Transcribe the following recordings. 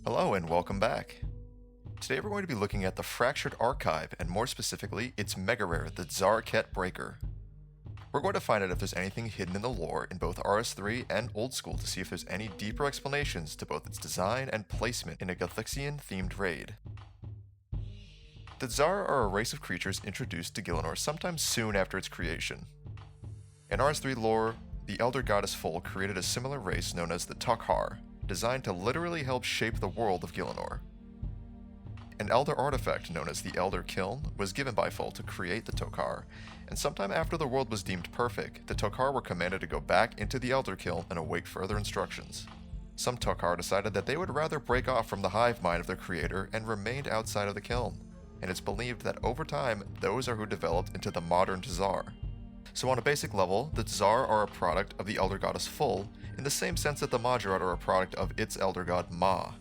Hello and welcome back. Today we're going to be looking at the Fractured Archive, and more specifically, its Megarare, the Tzhaar Breaker. We're going to find out if there's anything hidden in the lore in both RS3 and Old School to see if there's any deeper explanations to both its design and placement in a Guthixian-themed raid. The Tzhaar are a race of creatures introduced to Gielinor sometime soon after its creation. In RS3 lore, the Elder Goddess Full created a similar race known as the Tzhaar, designed to literally help shape the world of Gielinor. An elder artifact known as the Elder Kiln was given by Full to create the Tzhaar, and sometime after the world was deemed perfect, the Tzhaar were commanded to go back into the Elder Kiln and await further instructions. Some Tzhaar decided that they would rather break off from the hive mind of their creator and remained outside of the kiln, and it's believed that over time, those are who developed into the modern Tzhaar. So on a basic level, the Tzhaar are a product of the Elder Goddess Full, in the same sense that the Megarare are a product of its elder god Ma.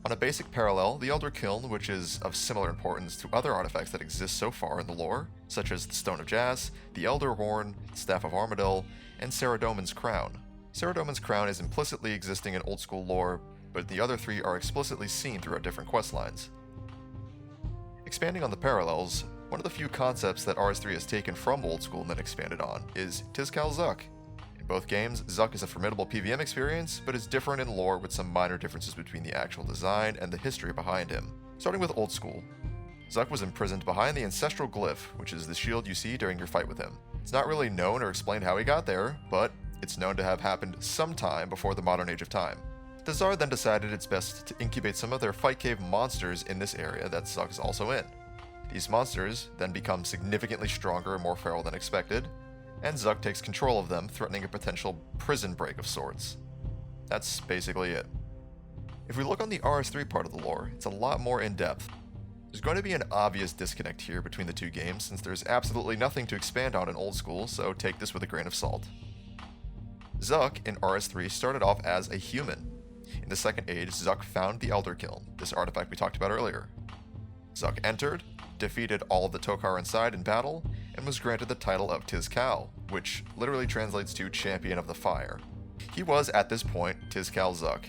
On a basic parallel, the Elder Kiln, which is of similar importance to other artifacts that exist so far in the lore, such as the Stone of Jas, the Elder Horn, Staff of Armadyl, and Saradomin's Crown. Saradomin's Crown is implicitly existing in Old School lore, but the other three are explicitly seen throughout different questlines. Expanding on the parallels, one of the few concepts that RS3 has taken from Old School and then expanded on is Tzhaar. In both games, Tzhaar is a formidable PvM experience, but is different in lore with some minor differences between the actual design and the history behind him. Starting with Old School, Tzhaar was imprisoned behind the ancestral glyph, which is the shield you see during your fight with him. It's not really known or explained how he got there, but it's known to have happened sometime before the modern age of time. The Tzhaar then decided it's best to incubate some of their fight cave monsters in this area that Tzhaar is also in. These monsters then become significantly stronger and more feral than expected, and Tzhaar takes control of them, threatening a potential prison break of sorts. That's basically it. If we look on the RS3 part of the lore, it's a lot more in-depth. There's going to be an obvious disconnect here between the two games, since there's absolutely nothing to expand on in Old School, so take this with a grain of salt. Tzhaar in RS3 started off as a human. In the Second Age, Tzhaar found the Elder Kiln, this artifact we talked about earlier. Tzhaar entered, defeated all of the Tzhaar inside in battle, and was granted the title of Tizkal, which literally translates to Champion of the Fire. He was, at this point, Tizkal Tzhaar.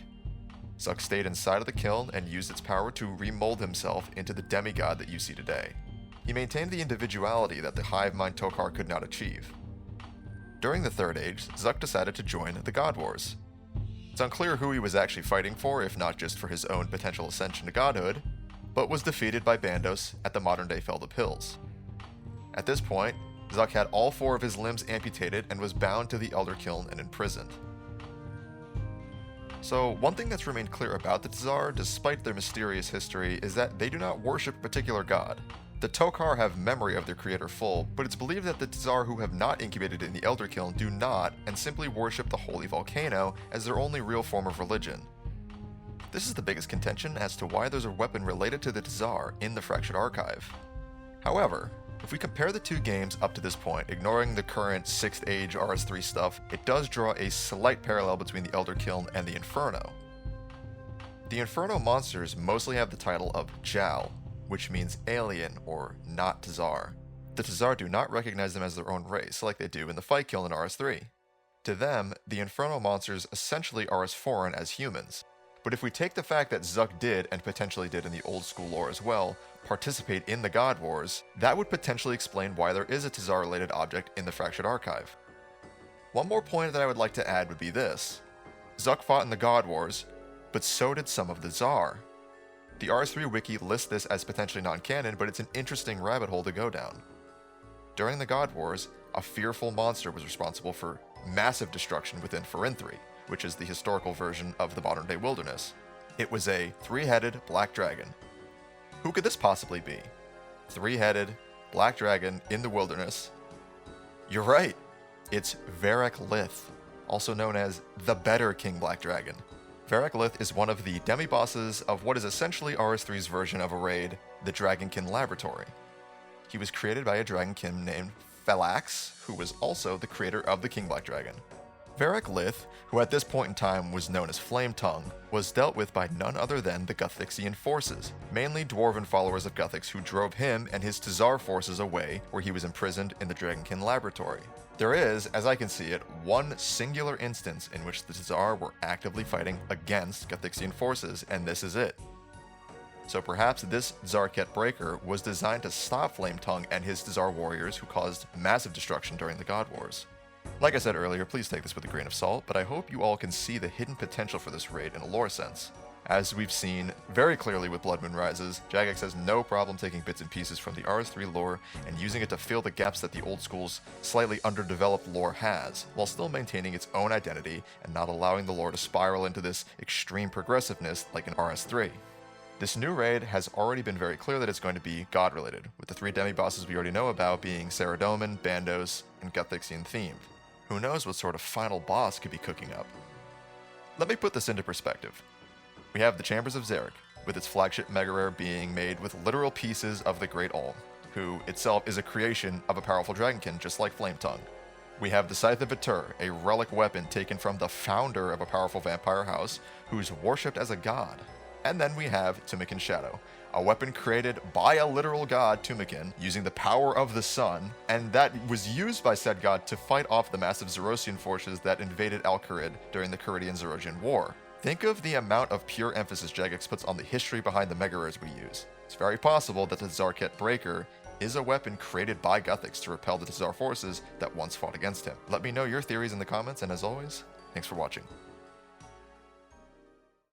Tzhaar stayed inside of the kiln and used its power to remold himself into the demigod that you see today. He maintained the individuality that the hive mind Tzhaar could not achieve. During the Third Age, Tzhaar decided to join the God Wars. It's unclear who he was actually fighting for, if not just for his own potential ascension to godhood, but was defeated by Bandos at the modern-day Feldop Hills. At this point, Tzhaar had all four of his limbs amputated and was bound to the Elder Kiln and imprisoned. So, one thing that's remained clear about the Tzhaar, despite their mysterious history, is that they do not worship a particular god. The Tzhaar have memory of their creator Full, but it's believed that the Tzhaar who have not incubated in the Elder Kiln do not, and simply worship the Holy Volcano as their only real form of religion. This is the biggest contention as to why there's a weapon related to the Tzhaar in the Fractured Archive. However, if we compare the two games up to this point, ignoring the current 6th Age RS3 stuff, it does draw a slight parallel between the Elder Kiln and the Inferno. The Inferno monsters mostly have the title of Jal, which means alien or not Tzhaar. The Tzhaar do not recognize them as their own race like they do in the Fight Kiln in RS3. To them, the Inferno monsters essentially are as foreign as humans. But if we take the fact that Tzhaar did, and potentially did in the Old School lore as well, participate in the God Wars, that would potentially explain why there is a Tzhaar-related object in the Fractured Archive. One more point that I would like to add would be this. Tzhaar fought in the God Wars, but so did some of the Tzhaar. The RS3 wiki lists this as potentially non-canon, but it's an interesting rabbit hole to go down. During the God Wars, a fearful monster was responsible for massive destruction within Farinthri, which is the historical version of the modern-day wilderness. It was a three-headed black dragon. Who could this possibly be? Three-headed black dragon in the wilderness. You're right, it's Varrock Lith, also known as the Better King Black Dragon. Varrock Lith is one of the demi-bosses of what is essentially RS3's version of a raid, the Dragonkin Laboratory. He was created by a Dragonkin named Felax, who was also the creator of the King Black Dragon. Varric Lith, who at this point in time was known as Flame Tongue, was dealt with by none other than the Guthixian forces, mainly dwarven followers of Guthix who drove him and his Tzhaar forces away, where he was imprisoned in the Dragonkin laboratory. There is, as I can see it, one singular instance in which the Tzhaar were actively fighting against Guthixian forces, and this is it. So perhaps this Tzhaar-ket breaker was designed to stop Flame Tongue and his Tzhaar warriors who caused massive destruction during the God Wars. Like I said earlier, please take this with a grain of salt, but I hope you all can see the hidden potential for this raid in a lore sense. As we've seen very clearly with Blood Moon Rises, Jagex has no problem taking bits and pieces from the RS3 lore and using it to fill the gaps that the old school's slightly underdeveloped lore has, while still maintaining its own identity and not allowing the lore to spiral into this extreme progressiveness like in RS3. This new raid has already been very clear that it's going to be God-related, with the 3 demi-bosses we already know about being Saradomin, Bandos, and Guthixian themed. Who knows what sort of final boss could be cooking up? Let me put this into perspective. We have the Chambers of Xeric, with its flagship Megarare being made with literal pieces of the Great Ulm, who itself is a creation of a powerful dragonkin just like Flametongue. We have the Scythe of Tzhaar, a relic weapon taken from the founder of a powerful vampire house, who's worshipped as a god. And then we have Tumikin Shadow, a weapon created by a literal god, Tumikin, using the power of the sun, and that was used by said god to fight off the massive Zerosian forces that invaded Al-Kharid during the Kharidian-Zerosian War. Think of the amount of pure emphasis Jagex puts on the history behind the Megarares we use. It's very possible that the Tzhaar-ket breaker is a weapon created by Guthix to repel the Tzhaar forces that once fought against him. Let me know your theories in the comments, and as always, thanks for watching.